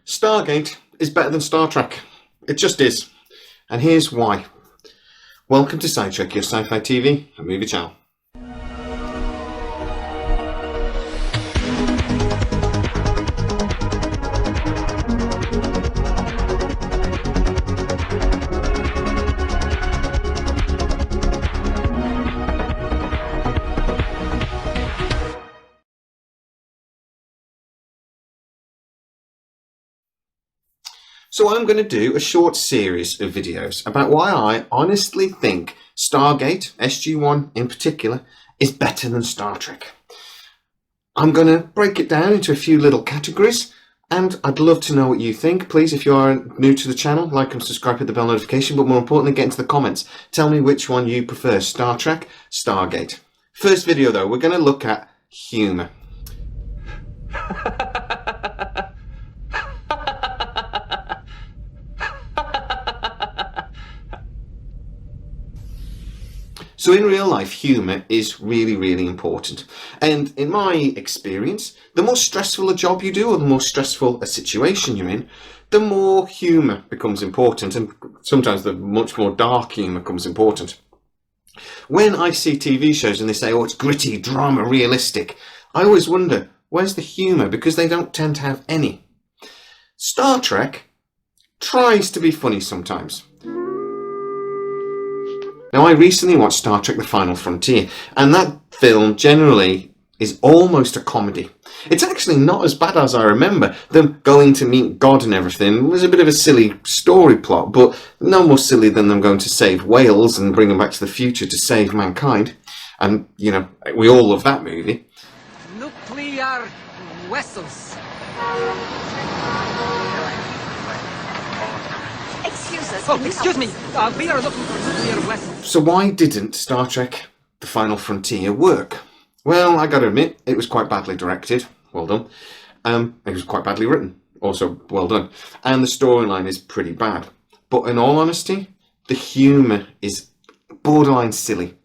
Stargate is better than Star Trek. It just is. And here's why. Welcome to Sidetrack, your sci-fi TV and movie channel. So I'm going to do a short series of videos about why I honestly think Stargate, SG-1 in particular, is better than Star Trek. I'm going to break it down into a few little categories, and I'd love to know what you think. Please, if you are new to the channel, like and subscribe, hit the bell notification, but more importantly, get into the comments. Tell me which one you prefer, Star Trek, Stargate. First video though, we're going to look at humour. So in real life, humour is really, really important. And in my experience, the more stressful a job you do or the more stressful a situation you're in, the more humour becomes important, and sometimes the much more dark humour becomes important. When I see TV shows and they say, oh, it's gritty, drama, realistic, I always wonder, where's the humour? Because they don't tend to have any. Star Trek tries to be funny sometimes. Now, I recently watched Star Trek The Final Frontier, and that film generally is almost a comedy. It's actually not as bad as I remember. Them going to meet God and everything was a bit of a silly story plot, but no more silly than them going to save whales and bring them back to the future to save mankind. And, you know, we all love that movie. Nuclear vessels. Excuse me. We are looking for nuclear vessels. So why didn't Star Trek The Final Frontier work? Well, I gotta admit, it was quite badly directed. Well done. It was quite badly written. Also, well done. And the storyline is pretty bad. But in all honesty, the humour is borderline silly.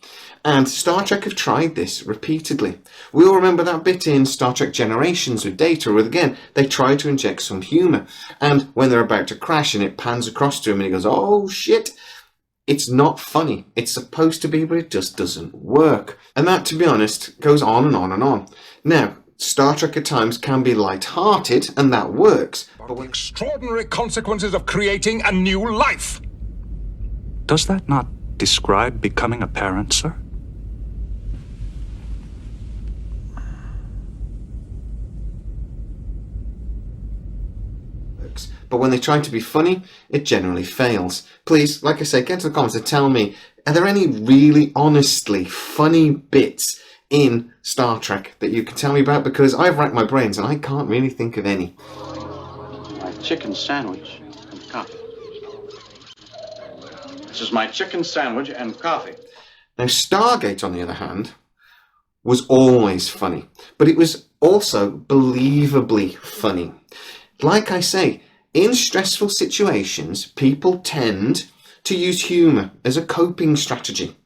And Star Trek have tried this repeatedly. We all remember that bit in Star Trek Generations with Data, where again, they try to inject some humour. And when they're about to crash and it pans across to him and he goes, oh shit, it's not funny. It's supposed to be, but it just doesn't work. And that, to be honest, goes on and on and on. Now, Star Trek at times can be light-hearted, and that works. But the extraordinary consequences of creating a new life. Does that not describe becoming a parent, sir? But when they try to be funny, it generally fails. Please, like I say, get into the comments and tell me, are there any really honestly funny bits in Star Trek that you can tell me about? Because I've racked my brains and I can't really think of any. My chicken sandwich and coffee. This is my chicken sandwich and coffee. Now, Stargate, on the other hand, was always funny, but it was also believably funny. Like I say, in stressful situations, people tend to use humour as a coping strategy.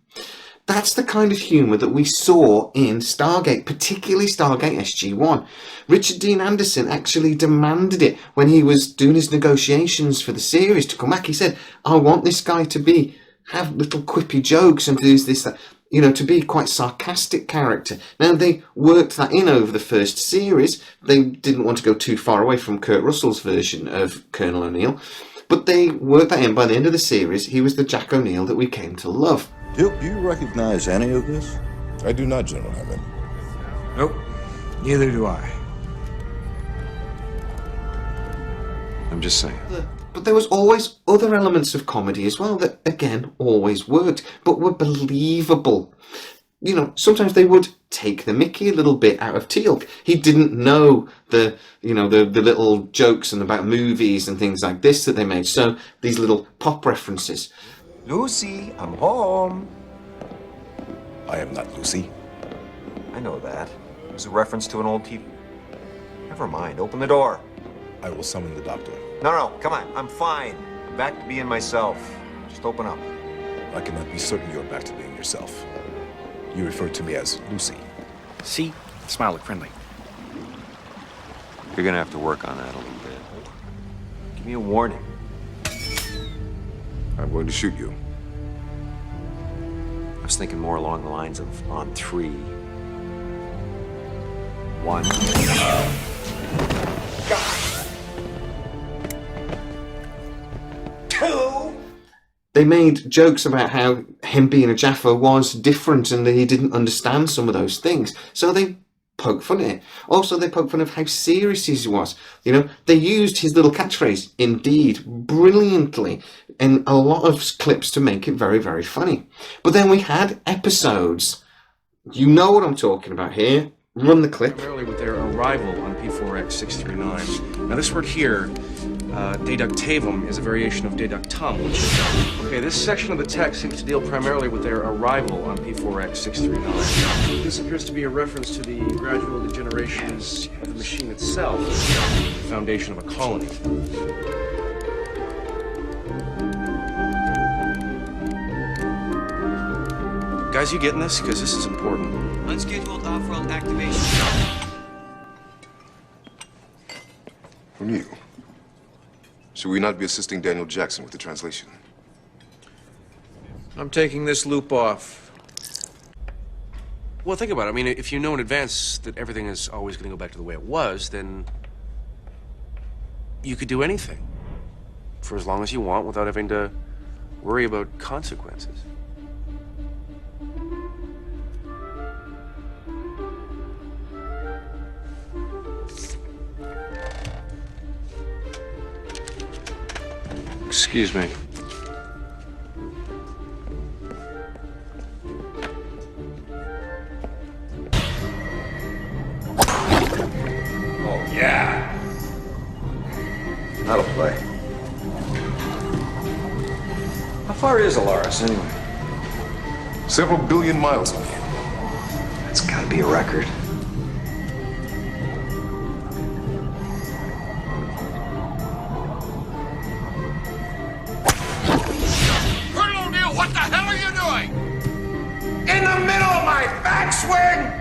That's the kind of humour that we saw in Stargate, particularly Stargate SG-1. Richard Dean Anderson actually demanded it when he was doing his negotiations for the series to come back. He said, I want this guy to have little quippy jokes and to do this, that, you know, to be quite sarcastic character. Now, they worked that in over the first series. They didn't want to go too far away from Kurt Russell's version of Colonel O'Neill, but they worked that in. By the end of the series, he was the Jack O'Neill that we came to love. Do you recognize any of this? I do not, General Hammond. Nope, neither do I. I'm just saying. But there was always other elements of comedy as well that, again, always worked, but were believable. You know, sometimes they would take the mickey a little bit out of Teal'c. He didn't know the little jokes and about movies and things like this that they made. So these little pop references. Lucy, I'm home. I am not Lucy. I know that. It was a reference to an old TV. Never mind, open the door. I will summon the doctor. No, come on, I'm fine. I'm back to being myself. Just open up. I cannot be certain you're back to being yourself. You refer to me as Lucy. See? Smile, look friendly. You're gonna have to work on that a little bit. Give me a warning. I'm going to shoot you. I was thinking more along the lines of on 3, 1. They made jokes about how him being a Jaffa was different and that he didn't understand some of those things. So they poked fun at it. Also, they poked fun of how serious he was. You know, they used his little catchphrase, indeed, brilliantly in a lot of clips to make it very, very funny. But then we had episodes. You know what I'm talking about here. Run the clip. Primarily with their arrival on P4X639. Now this word here, deductavum, is a variation of deductum. Okay, this section of the text seems to deal primarily with their arrival on P4X639. This appears to be a reference to the gradual degenerations of the machine itself, the foundation of a colony. Guys, you getting this? Because this is important. Unscheduled off-world activation. Who knew? Should we not be assisting Daniel Jackson with the translation? I'm taking this loop off. Well, think about it. I mean, if you know in advance that everything is always going to go back to the way it was, then you could do anything for as long as you want without having to worry about consequences. Excuse me. Oh, yeah. That'll play. How far is Alaris, anyway? Several billion miles. That's gotta be a record. What the hell are you doing? In the middle of my backswing?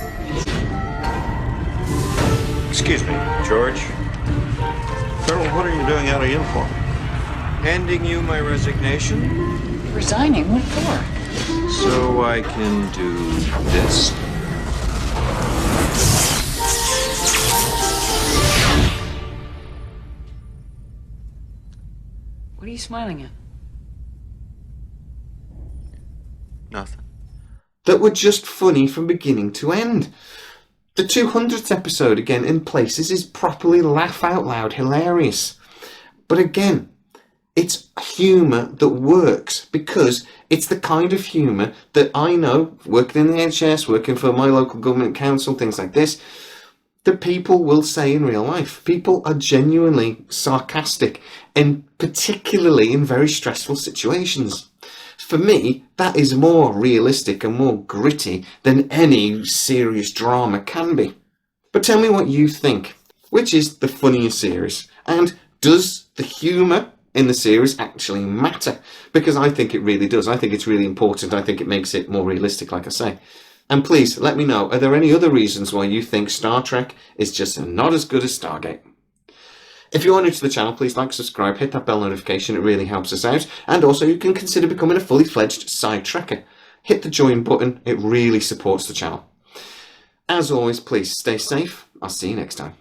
Excuse me, George. Colonel, what are you doing out of uniform? Handing you my resignation Resigning? What for? so I can do this. What are you smiling at? Nothing. That were just funny from beginning to end. The 200th episode, again, in places, is properly laugh-out-loud hilarious. But again, it's humour that works because it's the kind of humour that I know, working in the NHS, working for my local government council, things like this, that people will say in real life. People are genuinely sarcastic, and particularly in very stressful situations. For me, that is more realistic and more gritty than any serious drama can be. But tell me what you think. Which is the funniest series? And does the humour in the series actually matter? Because I think it really does. I think it's really important. I think it makes it more realistic, like I say. And please, let me know, are there any other reasons why you think Star Trek is just not as good as Stargate? If you are new to the channel, please like, subscribe, hit that bell notification, it really helps us out. And also you can consider becoming a fully fledged side trekker. Hit the join button, it really supports the channel. As always, please stay safe, I'll see you next time.